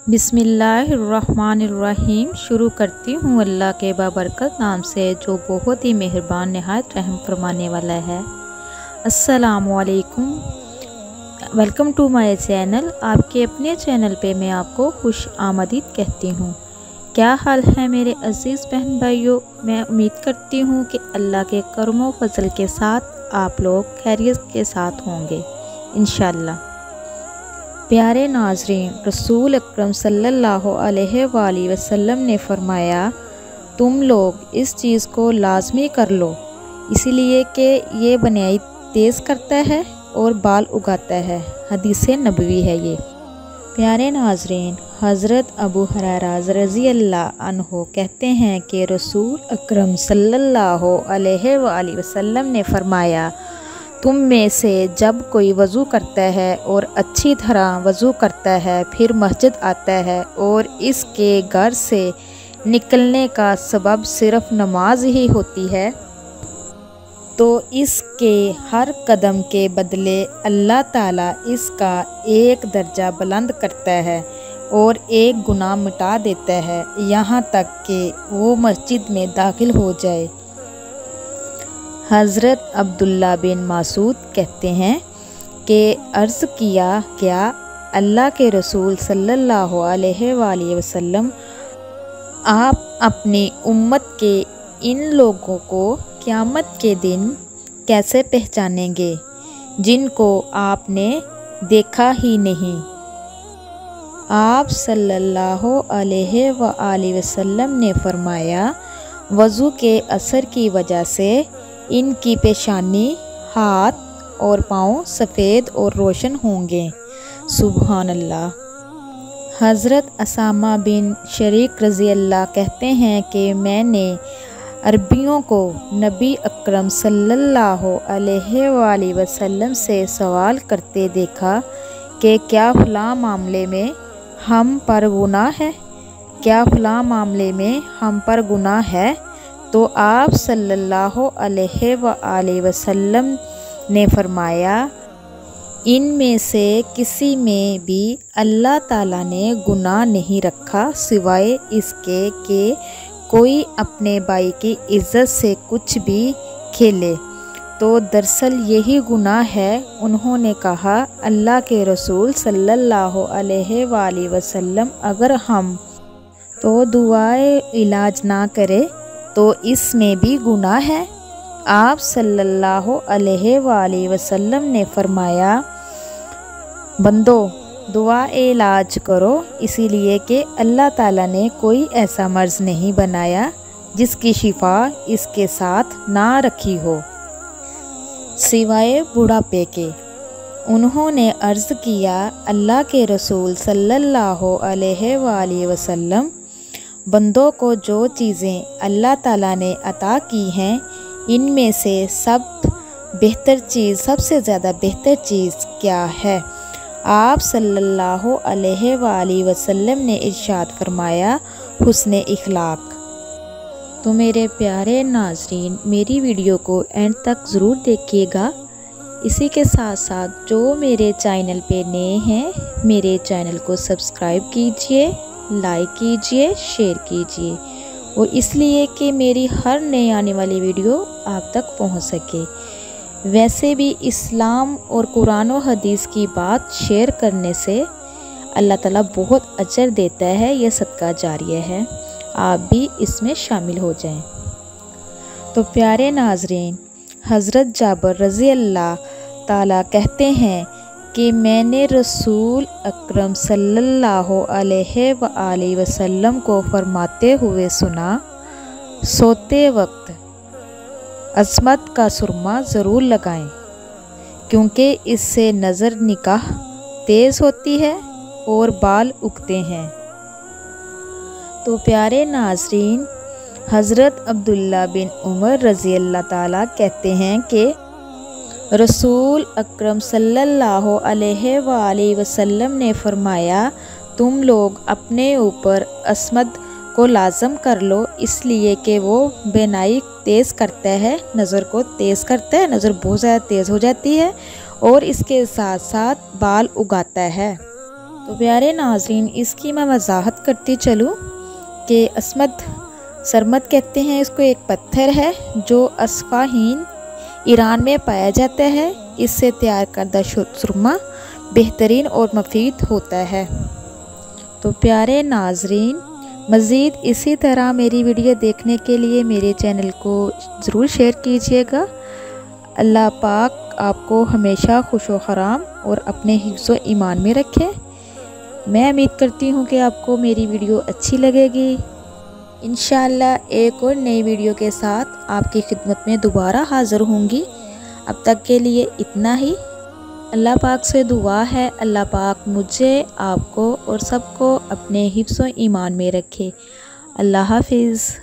बिस्मिल्लाहिर्रहमानिर्रहीम। शुरू करती हूँ अल्लाह के बाबरकत नाम से जो बहुत ही मेहरबान नहायत रहम फरमाने वाला है। अस्सलामुअलैकुम, वेलकम टू माय चैनल। आपके अपने चैनल पे मैं आपको खुश आमदीद कहती हूँ। क्या हाल है मेरे अज़ीज़ बहन भाइयों, मैं उम्मीद करती हूँ कि अल्लाह के करम व फजल के साथ आप लोग खैरियत के साथ होंगे इंशाअल्लाह। प्यारे नाज़रीन, रसूल अकरम सल्लल्लाहु अलैहि वसल्लम ने फरमाया, तुम लोग इस चीज़ को लाजमी कर लो, इसीलिए कि ये बनाई तेज़ करता है और बाल उगाता है। हदीस नबवी है ये। प्यारे नाज़रीन, हज़रत अबू हुरैरा रज़ी अल्लाह अन्हु कहते हैं कि रसूल अकरम सल्लल्लाहु अलैहि वसल्लम ने फरमाया, तुम में से जब कोई वज़ू करता है और अच्छी तरह वज़ू करता है, फिर मस्जिद आता है और इसके घर से निकलने का सबब सिर्फ़ नमाज ही होती है, तो इसके हर कदम के बदले अल्लाह ताला इसका एक दर्जा बुलंद करता है और एक गुनाह मिटा देता है, यहाँ तक कि वो मस्जिद में दाखिल हो जाए। हज़रत अब्दुल्ला बिन मासूद कहते हैं कि अर्ज़ किया क्या अल्लाह के रसूल सल्लल्लाहु अलैहि वसल्लम, आप अपनी उम्मत के इन लोगों को क़यामत के दिन कैसे पहचानेंगे जिनको आपने देखा ही नहीं। आप सल्लल्लाहु अलैहि वसल्लम ने फरमाया, वज़ू के असर की वजह से इनकी पेशानी, हाथ और पाँव सफ़ेद और रोशन होंगे। सुभान अल्लाह। हज़रत असामा बिन शरीक रज़ी अल्लाह कहते हैं कि मैंने अरबियों को नबी अकरम सल्लल्लाहु अलैहि वसल्लम से सवाल करते देखा कि क्या फ़लाँ मामले में हम पर गुनाह है, क्या फ़लाँ मामले में हम पर गुनाह है, तो आप सल्लल्लाहु अलैहि वसल्लम ने फरमाया, इनमें से किसी में भी अल्लाह ताला ने गुनाह नहीं रखा सिवाय इसके कि कोई अपने भाई की इज़्ज़त से कुछ भी खेले, तो दरअसल यही गुनाह है। उन्होंने कहा, अल्लाह के रसूल सल्लल्लाहु अलैहि वसल्लम, अगर हम तो दुआए इलाज ना करें तो इसमें भी गुनाह है। आप सल्लल्लाहु अलैहि वसल्लम ने फरमाया, बंदो दुआ इलाज करो, इसीलिए कि अल्लाह ताला ने कोई ऐसा मर्ज़ नहीं बनाया जिसकी शिफा इसके साथ ना रखी हो सिवाय बुढ़ापे के। उन्होंने अर्ज़ किया, अल्लाह के रसूल सल्लल्लाहु अलैहि वसल्लम, बंदों को जो चीज़ें अल्लाह ताला ने अता की हैं, इनमें से सबसे ज़्यादा बेहतर चीज़ क्या है। आप सल्लल्लाहु अलैहि वसल्लम ने इरशाद फरमाया, हुस्ने इखलाक। तो मेरे प्यारे नाज़रीन, मेरी वीडियो को एंड तक ज़रूर देखिएगा। इसी के साथ साथ जो मेरे चैनल पे नए हैं, मेरे चैनल को सब्सक्राइब कीजिए, लाइक कीजिए, शेयर कीजिए, वो इसलिए कि मेरी हर नई आने वाली वीडियो आप तक पहुंच सके। वैसे भी इस्लाम और कुरान और हदीस की बात शेयर करने से अल्लाह ताला बहुत अजर देता है, यह सदका जारिया है, आप भी इसमें शामिल हो जाएं। तो प्यारे नाज़रीन, हज़रत जाबर रज़ी अल्लाह ताला कहते हैं कि मैंने रसूल अकरम सल्लल्लाहु अलैहि वसल्लम को फरमाते हुए सुना, सोते वक्त अज़मत का सुरमा ज़रूर लगाएं, क्योंकि इससे नज़र निगाह तेज़ होती है और बाल उगते हैं। तो प्यारे नाज़रीन, हज़रत अब्दुल्ला बिन उमर रज़ी अल्लाह ताला कहते हैं कि रसूल अकरम सल्लल्लाहु अलैहि वसल्लम ने फरमाया, तुम लोग अपने ऊपर अस्मत को लाज़म कर लो, इसलिए कि वो बेनाई तेज़ करता है, नज़र को तेज़ करता है, नज़र बहुत ज़्यादा तेज़ हो जाती है और इसके साथ साथ बाल उगाता है। تو پیارے ناظرین اس کی میں وضاحت کرتی چلوں کہ اسمد سرمد کہتے ہیں اس کو، ایک پتھر ہے جو اصفہان ایران میں پایا جاتا ہے۔ اس سے تیار کردہ سرما بہترین اور مفید ہوتا ہے۔ تو پیارے ناظرین مزید اسی طرح میری ویڈیو دیکھنے کے لیے میرے چینل کو ضرور شیئر کیجیے گا۔ اللہ پاک آپ کو ہمیشہ خوش و خرام اور اپنے حفظ و ایمان میں رکھے۔ میں امید کرتی ہوں کہ آپ کو میری ویڈیو اچھی لگے گی۔ انشاءاللہ ایک اور نئی ویڈیو کے ساتھ آپ کی خدمت میں دوبارہ حاضر ہوں گی۔ اب تک کے لیے اتنا ہی۔ اللہ پاک سے دعا ہے اللہ پاک مجھے، آپ کو اور سب کو اپنے حفظ و ایمان میں رکھے۔ اللہ حافظ۔